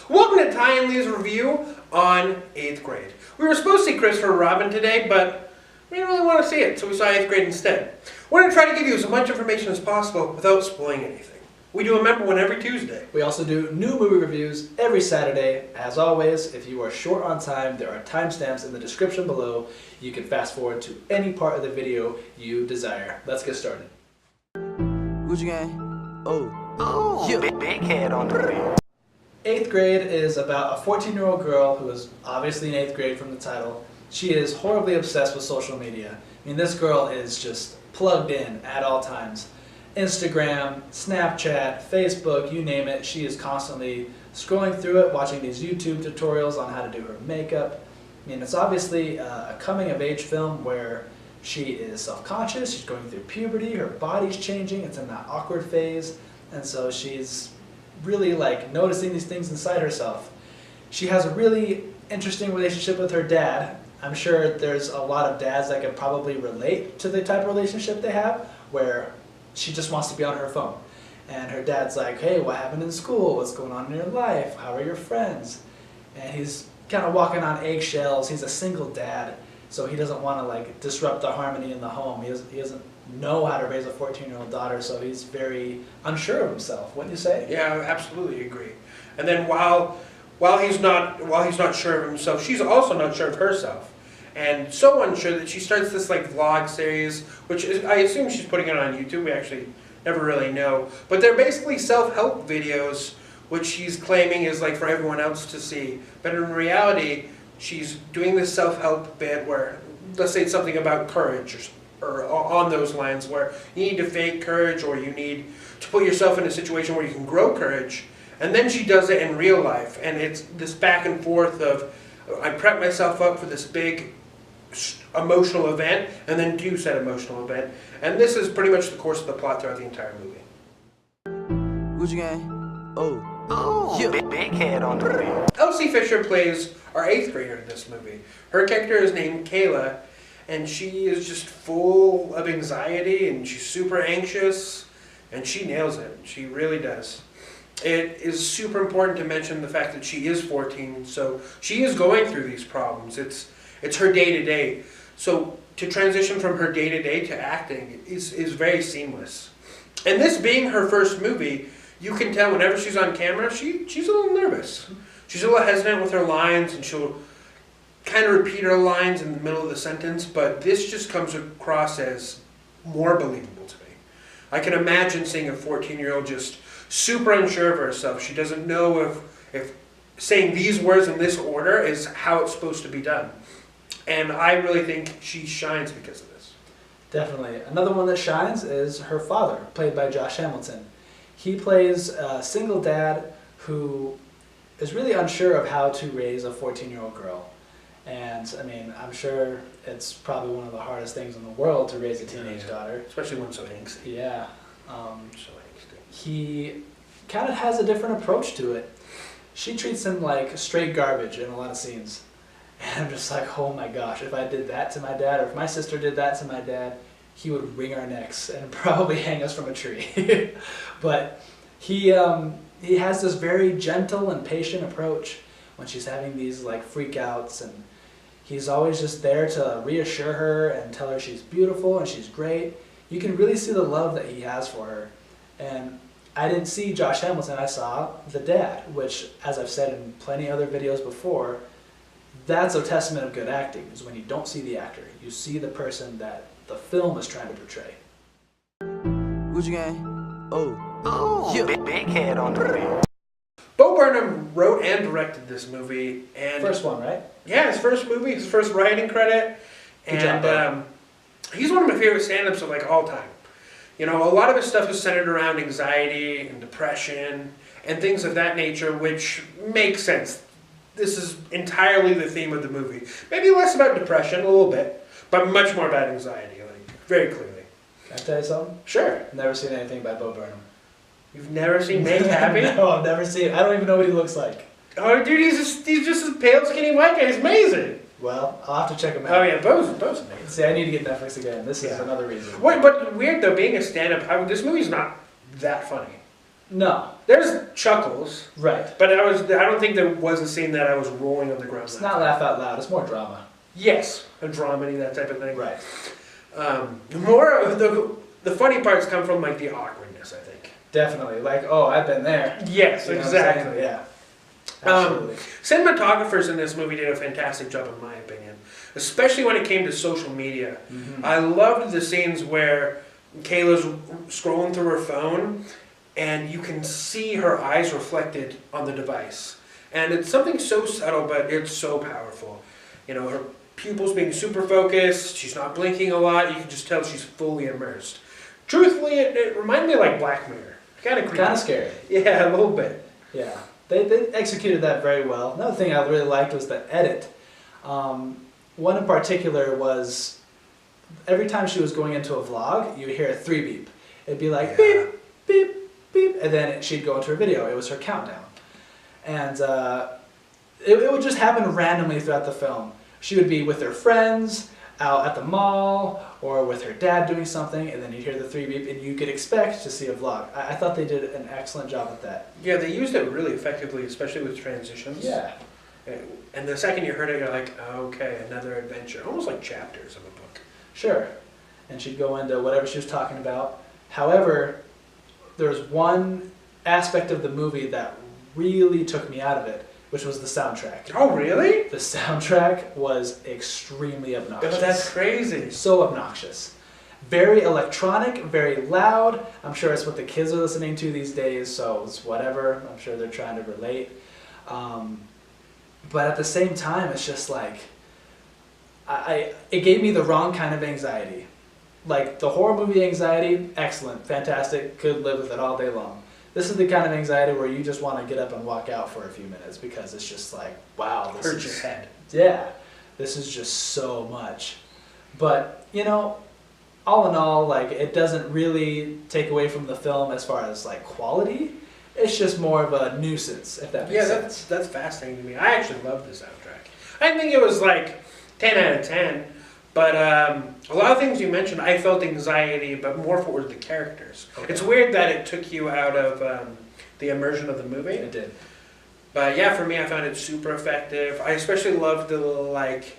Welcome to Ty and Lee's review on 8th grade. We were supposed to see Christopher Robin today, but we didn't really want to see it, so we saw 8th grade instead. We're going to try to give you as much information as possible without spoiling anything. We do a member one every Tuesday. We also do new movie reviews every Saturday. As always, if you are short on time, there are timestamps in the description below. You can fast forward to any part of the video you desire. Let's get started. Gucci gang. Oh, yeah. Big head on the beat. 8th grade is about a 14-year-old girl who is obviously in 8th grade from the title. She is horribly obsessed with social media. I mean, this girl is just plugged in at all times. Instagram, Snapchat, Facebook, you name it. She is constantly scrolling through it, watching these YouTube tutorials on how to do her makeup. I mean, it's obviously a coming-of-age film where she is self-conscious, she's going through puberty, her body's changing, it's in that awkward phase, and so she's really like noticing these things inside herself. She has a really interesting relationship with her dad. I'm sure there's a lot of dads that can probably relate to the type of relationship they have, where she just wants to be on her phone. And her dad's like, hey, what happened in school? What's going on in your life? How are your friends? And he's kind of walking on eggshells. He's a single dad, so he doesn't want to like disrupt the harmony in the home. He doesn't know how to raise a 14-year-old daughter, so he's very unsure of himself. Wouldn't you say? Yeah, I absolutely agree. And then while he's not sure of himself, she's also not sure of herself. And so unsure that she starts this like vlog series, which is, I assume she's putting it on YouTube. We actually never really know. But they're basically self-help videos, which she's claiming is like for everyone else to see. But in reality, she's doing this self-help bit where, let's say it's something about courage or on those lines, where you need to fake courage or you need to put yourself in a situation where you can grow courage. And then she does it in real life. And it's this back and forth of, I prep myself up for this big emotional event, and then do said emotional event. And this is pretty much the course of the plot throughout the entire movie. Gucci gang. Oh, yeah. Big head on the beat. Elsie Fisher plays our 8th grader in this movie. Her character is named Kayla, and she is just full of anxiety, and she's super anxious, and she nails it. She really does. It is super important to mention the fact that she is 14, so she is going through these problems. It's her day-to-day. So to transition from her day-to-day to acting is very seamless. And this being her first movie, you can tell whenever she's on camera, she's a little nervous. She's a little hesitant with her lines, and she'll kind of repeat her lines in the middle of the sentence, but this just comes across as more believable to me. I can imagine seeing a 14-year-old just super unsure of herself. She doesn't know if saying these words in this order is how it's supposed to be done. And I really think she shines because of this. Definitely. Another one that shines is her father, played by Josh Hamilton. He plays a single dad who is really unsure of how to raise a 14-year-old girl. And, I mean, I'm sure it's probably one of the hardest things in the world to raise a teenage daughter. Especially one so angsty. Yeah. So angsty. He kind of has a different approach to it. She treats him like straight garbage in a lot of scenes. And I'm just like, oh my gosh, if I did that to my dad, or if my sister did that to my dad, he would wring our necks and probably hang us from a tree. But he has this very gentle and patient approach when she's having these like freakouts, and he's always just there to reassure her and tell her she's beautiful and she's great. You can really see the love that he has for her. And I didn't see Josh Hamilton, I saw the dad, which, as I've said in plenty of other videos before, that's a testament of good acting, is when you don't see the actor, you see the person that the film is trying to portray. Gucci gang. Oh, yeah. Big head on the beat. Bo Burnham wrote and directed this movie. And First one, right? Yeah, his first movie, his first writing credit. Good job, he's one of my favorite stand-ups of like all time. You know, a lot of his stuff is centered around anxiety and depression and things of that nature, which makes sense. This is entirely the theme of the movie. Maybe less about depression, a little bit, but much more about anxiety, like very clearly. Can I tell you something? Sure. I've never seen anything by Bo Burnham. You've never seen Make Happy? No, I've never seen it. I don't even know what he looks like. Oh, dude, he's just a pale, skinny white guy. He's amazing. Well, I'll have to check him out. Oh yeah, Bo's amazing. See, I need to get Netflix again. This is another reason. Wait, but weird though, being a stand-up, this movie's not that funny. No. There's chuckles, Right. but I don't think there was a scene that I was rolling on the ground. It's not laugh out loud. It's more drama. Yes, a dramedy, that type of thing. Right. More of the funny parts come from like the awkwardness, I think. Definitely. Like, oh, I've been there. Yes, You know what I'm saying? exactly. Yeah. Absolutely. Cinematographers in this movie did a fantastic job, in my opinion, especially when it came to social media. Mhm. I loved the scenes where Kayla's scrolling through her phone, and you can see her eyes reflected on the device. And it's something so subtle, but it's so powerful. You know, her pupils being super focused, she's not blinking a lot, you can just tell she's fully immersed. Truthfully, it reminded me of like Black Mirror. Kind of creepy. Kind of scary. Yeah, a little bit. Yeah. They executed that very well. Another thing I really liked was the edit. One in particular was every time she was going into a vlog, you would hear a 3 beep. It'd be like beep, beep, beep, and then she'd go into her video. It was her countdown. And it would just happen randomly throughout the film. She would be with her friends, out at the mall, or with her dad doing something, and then you'd hear the 3 beep, and you could expect to see a vlog. I thought they did an excellent job at that. Yeah, they used it really effectively, especially with transitions. Yeah. And the second you heard it, you're like, okay, another adventure. Almost like chapters of a book. Sure. And she'd go into whatever she was talking about. However, there was one aspect of the movie that really took me out of it, which was the soundtrack. Oh, really? The soundtrack was extremely obnoxious. Oh, that's crazy. So obnoxious. Very electronic, very loud. I'm sure it's what the kids are listening to these days, so it's whatever. I'm sure they're trying to relate. But at the same time, it's just like, it gave me the wrong kind of anxiety. Like, the horror movie anxiety, excellent, fantastic, could live with it all day long. This is the kind of anxiety where you just want to get up and walk out for a few minutes because it's just like, wow, this Hurt is... your head. Yeah, this is just so much. But, you know, all in all, like, it doesn't really take away from the film as far as, like, quality. It's just more of a nuisance, if that makes sense. Yeah, that's fascinating to me. I actually love the soundtrack. I think it was like 10 out of 10. But a lot of things you mentioned, I felt anxiety, but more for the characters. Okay. It's weird that it took you out of the immersion of the movie. It did. But yeah, for me, I found it super effective. I especially loved the little, like,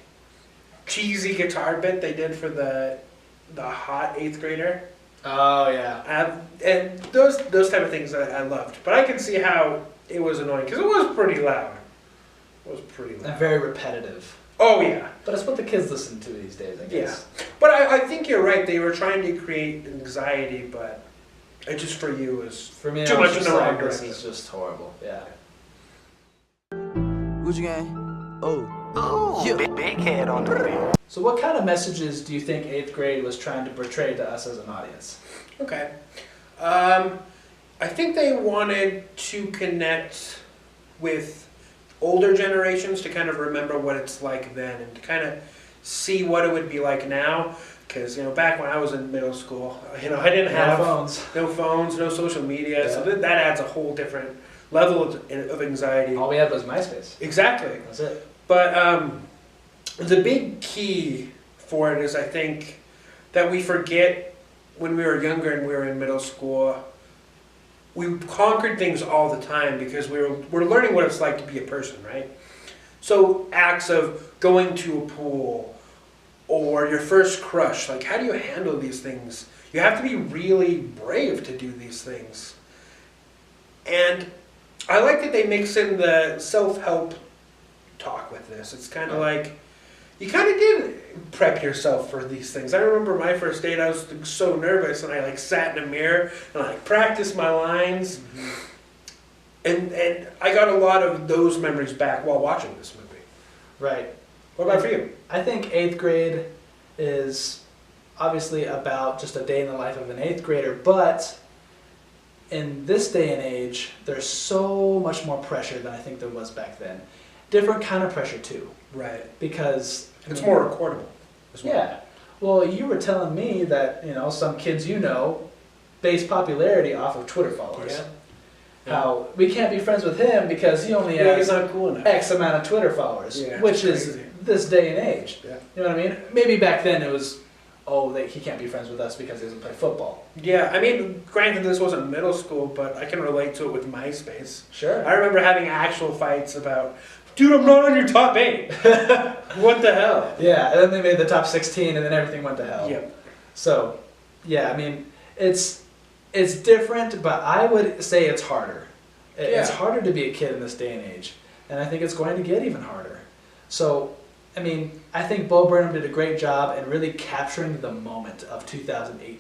cheesy guitar bit they did for the hot 8th grader. Oh, yeah. And those type of things I loved. But I can see how it was annoying, because it was pretty loud. It was pretty loud. And very repetitive. Oh, yeah. But it's what the kids listen to these days, I guess. Yeah. But I think you're right. They were trying to create anxiety, but it just for you was for me, too much in the wrong this direction. is just horrible. Yeah. Gucci gang. Oh. Yeah. Big head on the rim. So what kind of messages do you think 8th grade was trying to portray to us as an audience? Okay. I think they wanted to connect with older generations to kind of remember what it's like then and to kind of see what it would be like now. Because, you know, back when I was in middle school, you know, I didn't have no phones, no social media, yeah. So that adds a whole different level of anxiety. All we had was MySpace. Exactly. That's it. But the big key for it is, I think, that we forget when we were younger and we were in middle school, we conquered things all the time because we're learning what it's like to be a person, right? So acts of going to a pool or your first crush, like how do you handle these things? You have to be really brave to do these things. And I like that they mix in the self-help talk with this. It's kind of like, you kind of did prep yourself for these things. I remember my first date, I was so nervous and I like sat in a mirror and I practiced my lines. Mm-hmm. And I got a lot of those memories back while watching this movie. Right. What about for you? I think 8th grade is obviously about just a day in the life of an 8th grader, but in this day and age, there's so much more pressure than I think there was back then. Different kind of pressure too. Right. Because it's more recordable as well. Yeah. Well, you were telling me that, you know, some kids you know base popularity off of Twitter followers. Yeah. How we can't be friends with him because he only has he's not cool enough. X amount of Twitter followers, which is this day and age. Yeah. You know what I mean? Maybe back then it was oh, he can't be friends with us because he doesn't play football. Yeah, I mean, granted this wasn't middle school, but I can relate to it with MySpace. Sure. I remember having actual fights about, dude, I'm not on your top 8. What the hell? Yeah, and then they made the top 16, and then everything went to hell. Yep. So, yeah, I mean, it's different, but I would say it's harder. It's harder to be a kid in this day and age, and I think it's going to get even harder. So, I mean, I think Bo Burnham did a great job in really capturing the moment of 2018.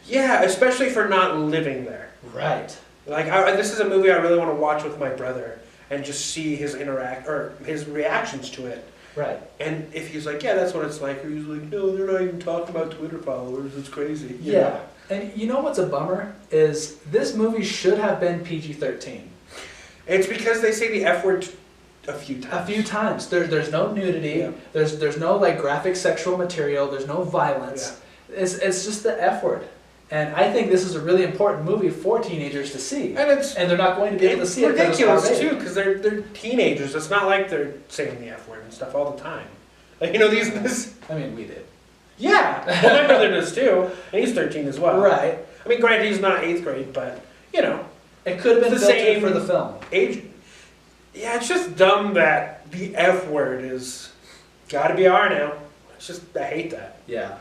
Yeah, especially for not living there. Right. Like, this is a movie I really want to watch with my brother and just see his his reactions to it. Right. And if he's like, yeah, that's what it's like, or he's like, no, they're not even talking about Twitter followers, it's crazy. You know? And you know what's a bummer is this movie should have been PG-13. It's because they say the F word a few times. A few times. There's no nudity. Yeah. There's no like graphic sexual material. There's no violence. Yeah. It's just the F word. And I think this is a really important movie for teenagers to see. And they're not going to be able to see it. It's ridiculous too, because they're teenagers. It's not like they're saying the F word and stuff all the time. Like, you know, I mean, we did. Yeah. Well, my brother does too, and he's 13 as well. Right. I mean, granted, he's not 8th grade, but you know, it could have been the filtered same for the film. Age. Yeah, it's just dumb that the F word is gotta be R now. It's just, I hate that. Yeah,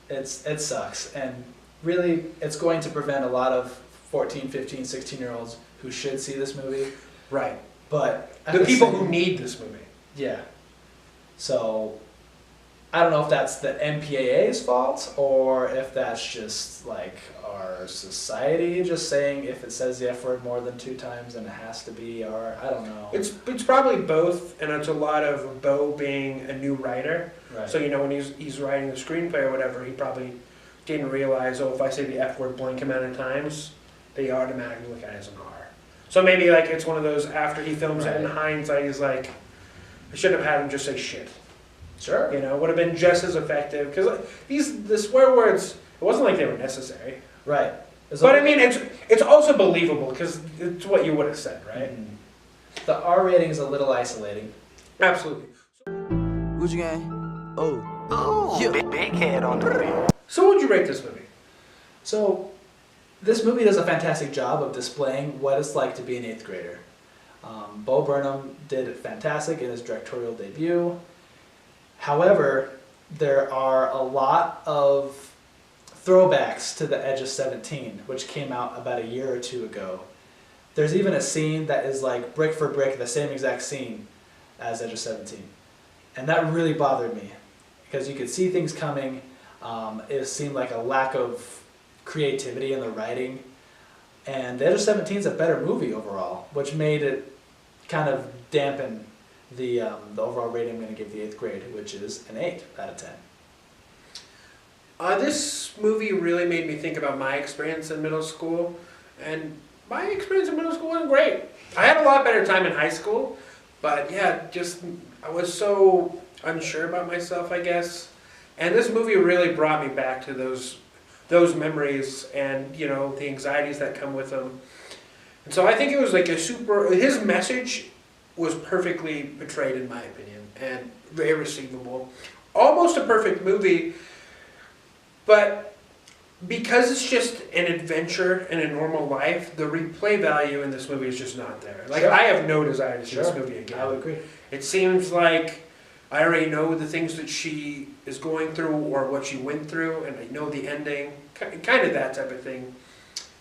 it sucks, and really, it's going to prevent a lot of 14, 15, 16-year-olds who should see this movie. Right. But the people who need this movie. Yeah. So, I don't know if that's the MPAA's fault or if that's just like our society just saying if it says the F word more than 2 times then it has to be R. I don't know. It's probably both, and it's a lot of Bo being a new writer. Right. So, you know, when he's writing the screenplay or whatever, he probably didn't realize, oh, if I say the F word blank amount of times, they automatically look at it as an R. So maybe like it's one of those after he films it in hindsight, he's like, I should have had him just say shit. Sure. You know, would have been just as effective. Because the swear words, it wasn't like they were necessary. Right. But I mean, it's also believable because it's what you would have said, right? Mm-hmm. The R rating is a little isolating. Absolutely. Gucci gang. Oh. Yeah. Big head on the rim. So what would you rate this movie? So, this movie does a fantastic job of displaying what it's like to be an 8th grader. Bo Burnham did fantastic in his directorial debut. However, there are a lot of throwbacks to The Edge of 17, which came out about a year or 2 ago. There's even a scene that is like brick for brick, the same exact scene as Edge of 17. And that really bothered me, because you could see things coming. It seemed like a lack of creativity in the writing. And The Edge of 17 is a better movie overall, which made it kind of dampen the overall rating I'm going to give the 8th grade, which is an 8 out of 10. This movie really made me think about my experience in middle school, and my experience in middle school wasn't great. I had a lot better time in high school, but yeah, just I was so unsure about myself, I guess. And this movie really brought me back to those memories and, you know, the anxieties that come with them. And so I think it was like his message was perfectly portrayed in my opinion and very receivable. Almost a perfect movie, but because it's just an adventure in a normal life, the replay value in this movie is just not there. Like, I have no desire to see this movie again. I would agree. It seems like I already know the things that she is going through or what she went through, and I know the ending, kind of that type of thing.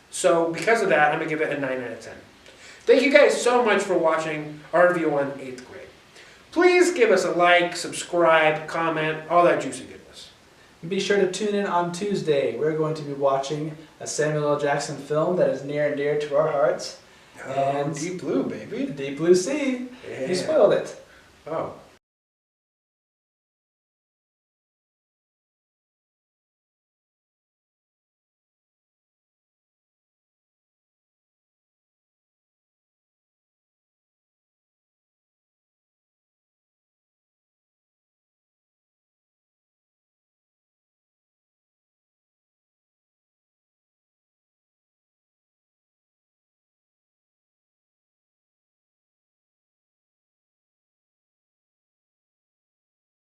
So because of that, I'm going to give it a 9 out of 10. Thank you guys so much for watching our review on 8th grade. Please give us a like, subscribe, comment, all that juicy goodness. Be sure to tune in on Tuesday. We're going to be watching a Samuel L. Jackson film that is near and dear to our hearts. And Deep Blue, baby. Deep Blue Sea. Yeah. You spoiled it. Oh.